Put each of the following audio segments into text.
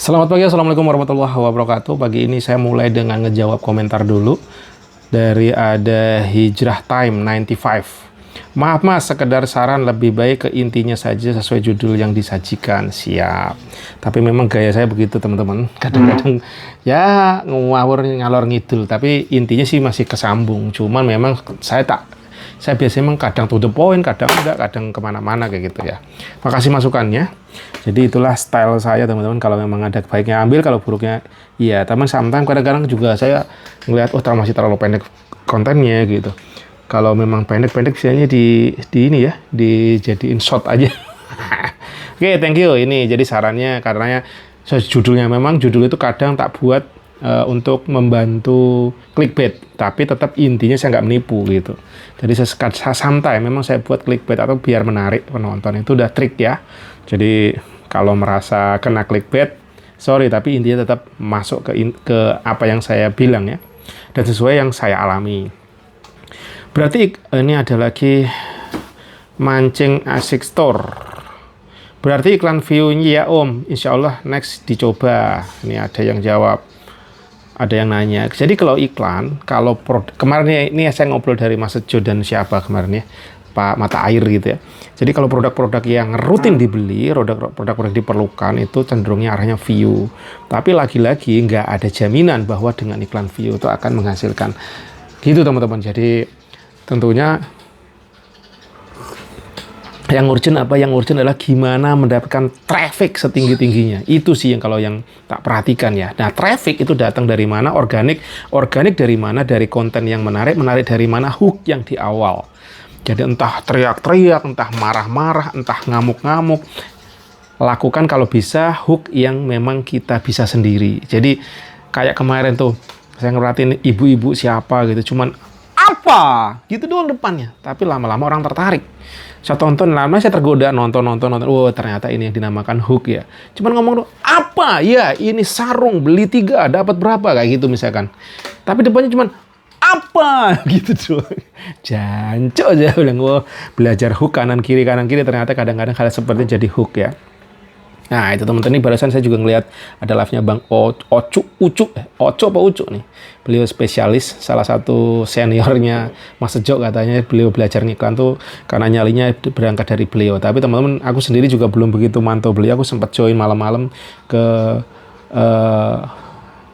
Selamat pagi, Assalamualaikum warahmatullahi wabarakatuh. Pagi ini saya mulai dengan ngejawab komentar dulu. Dari ada Hijrah Time 95. Maaf mas, sekedar saran lebih baik ke intinya saja sesuai judul yang disajikan. Siap. Tapi memang gaya saya begitu teman-teman. Kadang-kadang ya ngawur ngalor ngidul. Tapi intinya sih masih kesambung. Cuman memang saya biasanya memang kadang to the point, kadang enggak, kadang kemana-mana kayak gitu ya. Makasih masukannya. Jadi itulah style saya teman-teman. Kalau memang ada baiknya ambil, kalau buruknya iya. Teman sometimes kadang-kadang juga saya ngelihat masih terlalu pendek kontennya gitu. Kalau memang pendek-pendek biasanya di ini ya, dijadiin short aja. Oke, thank you. Ini jadi sarannya karena judulnya memang judul itu kadang tak buat untuk membantu clickbait, tapi tetap intinya saya nggak menipu gitu. Jadi saya santai, memang saya buat clickbait atau biar menarik penonton, itu udah trik ya. Jadi kalau merasa kena clickbait, sorry, tapi intinya tetap masuk ke apa yang saya bilang ya, dan sesuai yang saya alami. Berarti ini ada lagi mancing asik store. Berarti iklan view-nya ya om, insya Allah next dicoba. Ini ada yang jawab. Ada yang nanya, jadi kalau iklan, kalau kemarin ini saya ngobrol dari Mas Ejo dan siapa kemarin ya, Pak Mata Air gitu ya. Jadi kalau produk-produk yang rutin dibeli, produk-produk diperlukan itu cenderungnya arahnya view. Tapi lagi-lagi nggak ada jaminan bahwa dengan iklan view itu akan menghasilkan. Gitu teman-teman. Jadi tentunya yang urgent adalah gimana mendapatkan traffic setinggi-tingginya. Itu sih yang kalau yang tak perhatikan ya. Nah, traffic itu datang dari mana? Organik dari mana? Dari konten yang menarik dari mana? Hook yang di awal. Jadi entah teriak-teriak, entah marah-marah, entah ngamuk-ngamuk. Lakukan kalau bisa hook yang memang kita bisa sendiri. Jadi kayak kemarin tuh saya ngeliatin ibu-ibu siapa gitu, cuman apa gitu doang depannya, tapi lama-lama orang tertarik. Saya tonton lama, saya tergoda nonton. Oh ternyata ini yang dinamakan hook ya. Cuman ngomong doang, apa ya ini sarung beli 3 dapat berapa kayak gitu misalkan. Tapi depannya cuman apa gitu doang. Jancok aja bilang, wah belajar hook kanan kiri ternyata kadang-kadang hal seperti jadi hook ya. Nah itu teman-teman, ini barusan saya juga ngelihat ada live-nya Bang Oco nih. Beliau spesialis, salah satu seniornya Mas Ejo katanya beliau belajar ngiklan tuh karena nyalinya berangkat dari beliau. Tapi teman-teman, aku sendiri juga belum begitu mantau beliau, aku sempat join malam-malam ke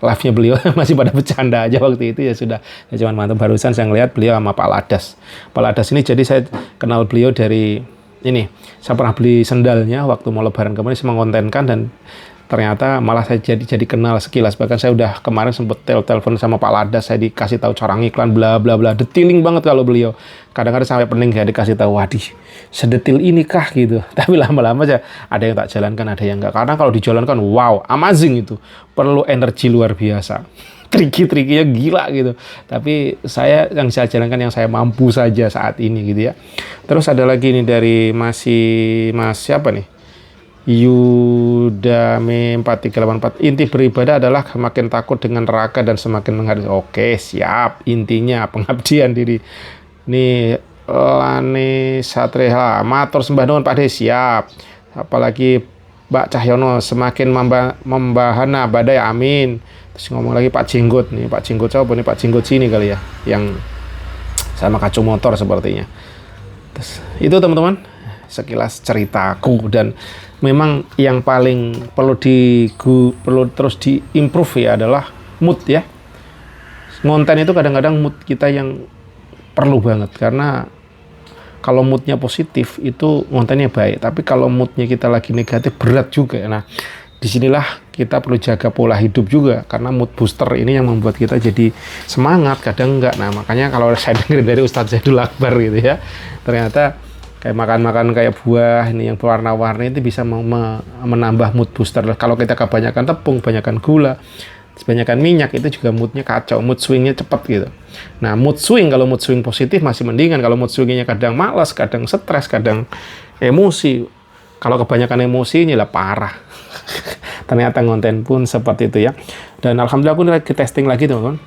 live-nya beliau, masih pada bercanda aja waktu itu ya sudah. Saya cuma mantau, barusan saya ngelihat beliau sama Pak Ladas. Pak Ladas ini jadi saya kenal beliau dari ini, saya pernah beli sendalnya waktu mau lebaran kemarin, saya mengontenkan dan ternyata malah saya jadi kenal sekilas. Bahkan saya udah kemarin sempat telepon sama Pak Ladas, saya dikasih tahu cara ngiklan bla bla bla, detailing banget kalau beliau. Kadang-kadang sampai pening saya dikasih tahu, wadih sedetil ini kah gitu. Tapi lama-lama aja ada yang tak jalankan, ada yang enggak. Karena kalau dijalankan wow, amazing itu. Perlu energi luar biasa. Triki-trikinya gila gitu. Tapi saya yang saya jalankan yang saya mampu saja saat ini gitu ya. Terus ada lagi nih dari Mas siapa nih? Yudame 4384. Inti beribadah adalah semakin takut dengan neraka dan semakin menghargai. Oke, siap. Intinya pengabdian diri. Nih Lani Satreha, matur sembah nuwun Pak De, siap. Apalagi Mbak Cahyono, semakin membahana badai, amin. Terus ngomong lagi Pak Jenggot nih, Pak Jenggot siapa nih? Pak Jenggot sini kali ya, yang sama kacu motor sepertinya. Terus, itu teman-teman sekilas ceritaku, dan memang yang paling perlu terus diimprove ya adalah mood ya. Konten itu kadang-kadang mood kita yang perlu banget, karena kalau moodnya positif itu kontennya baik, tapi kalau moodnya kita lagi negatif berat juga. Nah disinilah kita perlu jaga pola hidup juga, karena mood booster ini yang membuat kita jadi semangat, kadang enggak. Nah makanya kalau saya dengar dari Ustadz Zaidul Akbar gitu ya, ternyata kayak makan kayak buah ini yang berwarna-warni itu bisa menambah mood booster. Kalau kita kebanyakan tepung, kebanyakan gula, kebanyakan minyak, itu juga moodnya kacau, mood swingnya cepat gitu. Nah mood swing, kalau mood swing positif masih mendingan. Kalau mood swingnya kadang malas, kadang stres, kadang emosi, kalau kebanyakan emosi ini lah parah. Ternyata konten pun seperti itu ya. Dan alhamdulillah aku lagi testing lagi teman-teman.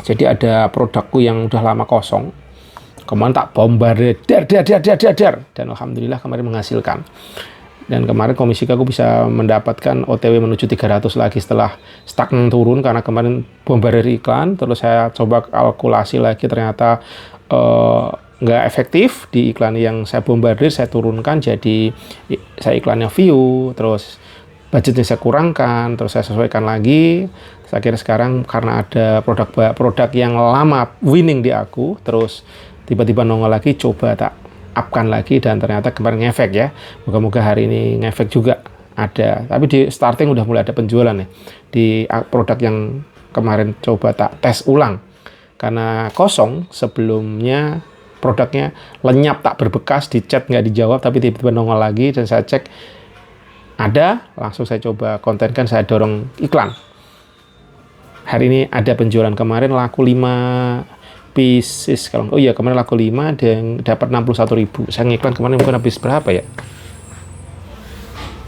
Jadi ada produkku yang udah lama kosong, kemarin tak bombardir, dan alhamdulillah kemarin menghasilkan. Dan kemarin komisi aku bisa mendapatkan OTW menuju 300 lagi setelah stagnan turun karena kemarin bombardir iklan. Terus saya coba kalkulasi lagi, ternyata nggak efektif di iklan yang saya bombardir. Saya turunkan jadi saya iklannya view, terus budgetnya saya kurangkan, terus saya sesuaikan lagi. Saya kira sekarang karena ada produk yang lama winning di aku, terus tiba-tiba nongol lagi, coba tak upkan lagi, dan ternyata kemarin ngefek ya. Moga-moga hari ini ngefek juga ada. Tapi di starting udah mulai ada penjualan ya di produk yang kemarin coba tak tes ulang. Karena kosong sebelumnya produknya lenyap tak berbekas, di chat nggak dijawab, tapi tiba-tiba nongol lagi dan saya cek ada, langsung saya coba kontenkan, saya dorong iklan. Hari ini ada penjualan, kemarin laku 5 pieces, kalau oh iya kemarin laku 5 dan dapat 61.000. Saya ngiklan kemarin mungkin habis berapa ya?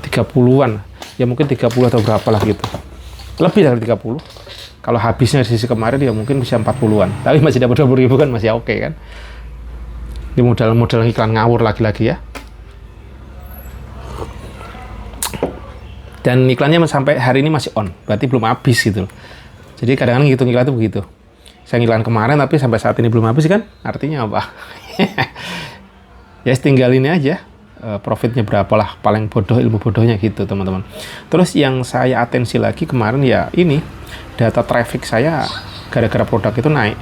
30-an. Ya mungkin 30 atau berapa lah gitu. Lebih dari 30. Kalau habisnya di sisi kemarin ya mungkin bisa 40-an. Tapi masih dapat 20.000 kan masih oke kan. Ini modal iklan ngawur lagi-lagi ya. Dan iklannya sampai hari ini masih on, berarti belum habis gitu. Jadi kadang-kadang ngitung iklan itu begitu. Saya ngiklan kemarin tapi sampai saat ini belum habis kan, artinya apa? Ya tinggal ini aja, profitnya berapa lah, paling bodoh ilmu bodohnya gitu teman-teman. Terus yang saya atensi lagi kemarin ya ini, data traffic saya gara-gara produk itu naik.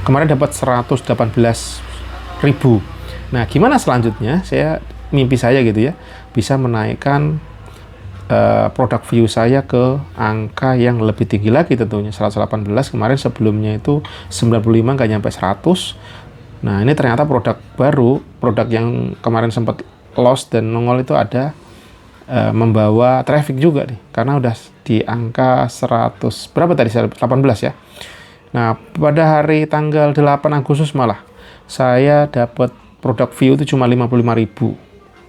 Kemarin dapat 118.000. Nah gimana selanjutnya? Mimpi saya gitu ya, bisa menaikkan produk view saya ke angka yang lebih tinggi lagi tentunya. 118 kemarin, sebelumnya itu 95, nggak nyampe 100. Nah ini ternyata produk baru, produk yang kemarin sempat lost dan nongol itu ada membawa traffic juga nih, karena udah di angka 100 berapa tadi, 18 ya. Nah pada hari tanggal 8 Agustus malah saya dapat produk view itu cuma 55.000.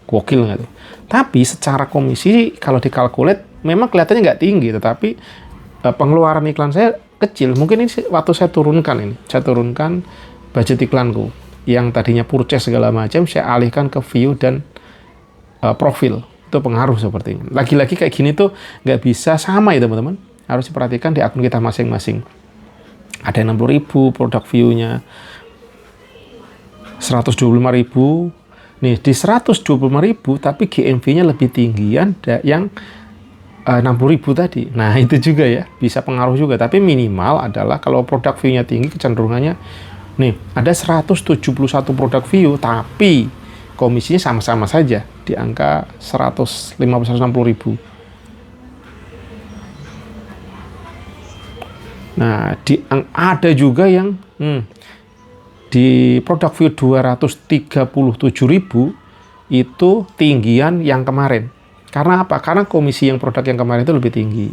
Gokil nggak tuh? Tapi secara komisi kalau dikalkulat memang kelihatannya nggak tinggi, tetapi pengeluaran iklan saya kecil. Mungkin ini waktu saya turunkan budget iklanku yang tadinya purchase segala macam, saya alihkan ke view dan profil. Itu pengaruh sepertinya. Lagi-lagi kayak gini tuh nggak bisa sama ya teman-teman. Harus diperhatikan di akun kita masing-masing. Ada 60.000 produk view-nya, 125.000. Nih di 125.000 tapi GMV-nya lebih tinggian yang 60.000 tadi. Nah itu juga ya bisa pengaruh juga. Tapi minimal adalah kalau produk view-nya tinggi, kecenderungannya nih ada 171 produk view tapi komisinya sama-sama saja di angka 160.000. Nah ada juga yang di produk view 237.000 itu tinggian yang kemarin. Karena apa? Karena komisi yang produk yang kemarin itu lebih tinggi.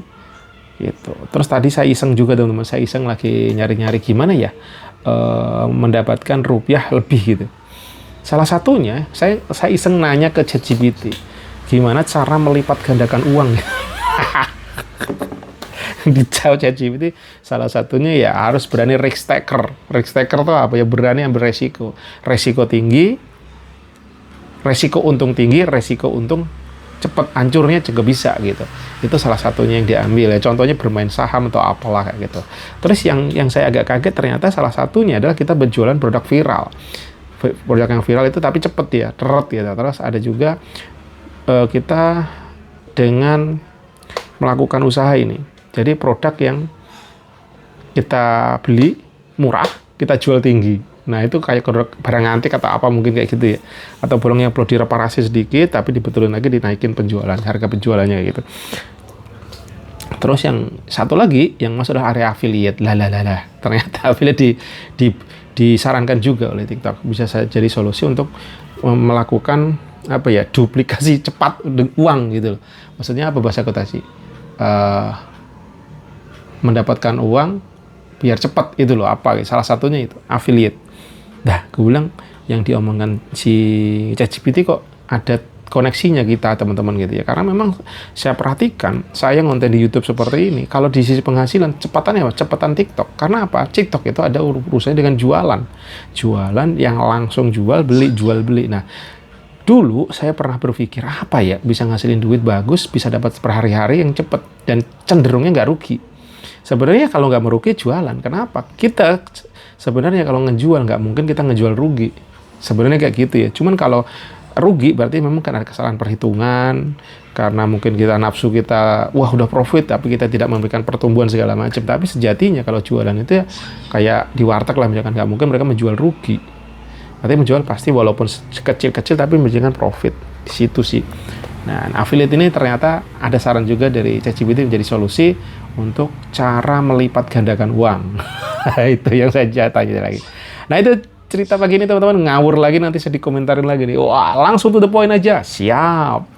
Gitu. Terus tadi saya iseng juga teman-teman, saya iseng lagi nyari-nyari gimana ya mendapatkan rupiah lebih gitu. Salah satunya saya iseng nanya ke ChatGPT, gimana cara melipat gandakan uang. Dijawab ChatGPT, salah satunya ya harus berani risk taker. Risk taker itu apa ya? Berani ambil resiko. Resiko tinggi, resiko untung tinggi, resiko untung cepat hancurnya juga bisa gitu. Itu salah satunya yang diambil ya. Contohnya bermain saham atau apalah kayak gitu. Terus yang saya agak kaget ternyata salah satunya adalah kita berjualan produk viral. Produk yang viral itu tapi cepet ya, teret gitu. Terus ada juga kita dengan melakukan usaha ini. Jadi produk yang kita beli murah, kita jual tinggi. Nah itu kayak barang antik atau apa mungkin kayak gitu ya. Atau barang yang perlu direparasi sedikit, tapi dibetulin lagi, dinaikin penjualan, harga penjualannya gitu. Terus yang satu lagi, yang masuk adalah area affiliate. Ternyata affiliate disarankan juga oleh TikTok. Bisa jadi solusi untuk melakukan apa ya, duplikasi cepat uang gitu. Maksudnya apa bahasa kota sih? Mendapatkan uang biar cepat itu loh, apa salah satunya itu affiliate. Nah gue bilang yang diomongkan si ChatGPT kok ada koneksinya kita teman-teman gitu ya, karena memang saya perhatikan saya ngonten di YouTube seperti ini, kalau di sisi penghasilan cepatannya apa? Cepatan TikTok. Karena apa? TikTok itu ada urusannya dengan jualan yang langsung jual beli. Nah Dulu saya pernah berpikir, apa ya bisa ngasilin duit bagus, bisa dapat per hari-hari yang cepet, dan cenderungnya nggak rugi. Sebenarnya kalau nggak merugi, jualan. Kenapa? Kita sebenarnya kalau ngejual, nggak mungkin kita ngejual rugi. Sebenarnya kayak gitu ya. Cuman kalau rugi, berarti memang kan ada kesalahan perhitungan, karena mungkin kita nafsu kita, wah udah profit, tapi kita tidak memberikan pertumbuhan segala macam. Tapi sejatinya kalau jualan itu ya kayak di warteg lah, misalkan nggak mungkin mereka menjual rugi. Artinya menjual pasti walaupun kecil-kecil tapi menjadikan profit di situ sih. Nah, affiliate ini ternyata ada saran juga dari ChatGPT menjadi solusi untuk cara melipat gandakan uang. Itu yang saya tanya lagi. Nah, itu cerita pagi ini teman-teman, ngawur lagi nanti saya dikomentarin lagi nih. Wah, langsung to the point aja. Siap.